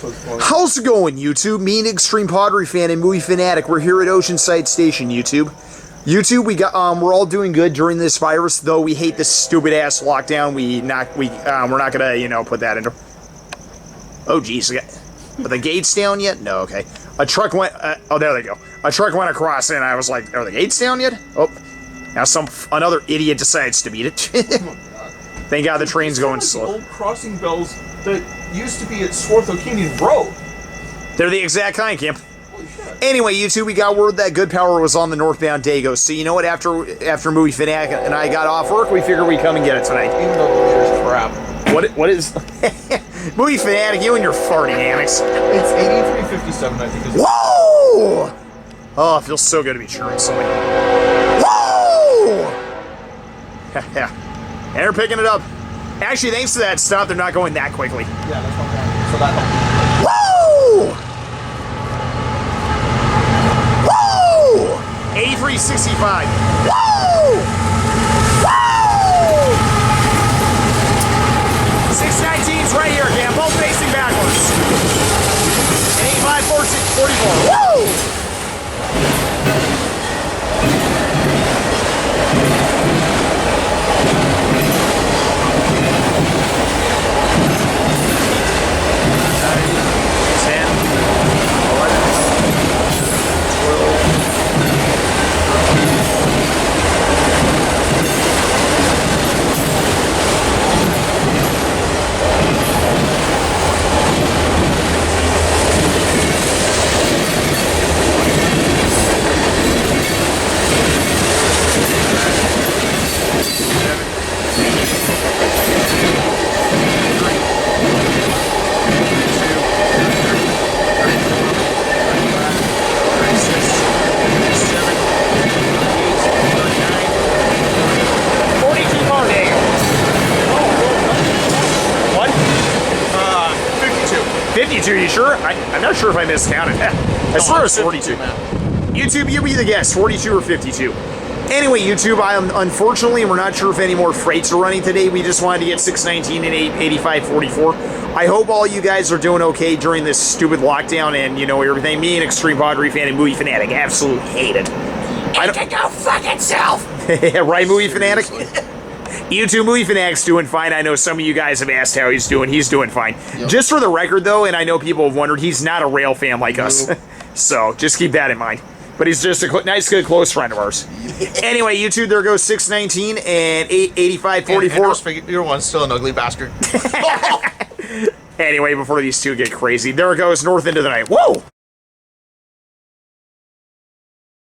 How's it going, YouTube? Me and Extreme Padre Fan and Movie Fanatic. We're here at Oceanside Station, YouTube. YouTube, we're all doing good during this virus, though we hate this stupid ass lockdown. We're not gonna, put that into. Oh, geez, are the gates down yet? No, okay. A truck went. Oh, there they go. A truck went across, and I was like, "Are the gates down yet?" Oh, now another idiot decides to beat it. Thank God the train's going slow. The old crossing bells that used to be at Swarthoe Canyon Road. They're the exact kind, Camp. Anyway, YouTube, we got word that Good Power was on the Northbound DAYGO. So you know what? After Movie Fanatic and I got off work, we figured we'd come and get it tonight. Even though the leader's crap. What is Movie Fanatic? You and your farting annex. It's 8357, I think. Whoa! Oh, it feels so good to be cheering something. Whoa! Yeah. And they're picking it up. Actually, thanks to that stop, they're not going that quickly. Yeah, that's what I'm saying. So that helps. Woo! Woo! 8365. Woo! Woo! 619's right here, Cam. Both facing backwards. And 8544. Woo! Are you sure? I'm not sure if I miscounted that. I swear it was 42. YouTube, you be the guess, 42 or 52. Anyway, YouTube, unfortunately, we're not sure if any more freights are running today. We just wanted to get 619 and 8544. I hope all you guys are doing okay during this stupid lockdown and, everything. Me and Extreme Padre Fan and Movie Fanatic absolutely hate it. It can go fuck itself! Right, Movie Fanatic? YouTube Movie Fanatic's doing fine. I know some of you guys have asked how he's doing. He's doing fine. Yep. Just for the record, though, and I know people have wondered, he's not a rail fan like us. So, just keep that in mind. But he's just a nice, good, close friend of ours. Anyway, YouTube, there goes 619 and 8544. And your one's still an ugly bastard. Anyway, before these two get crazy, there goes North into the night. Whoa!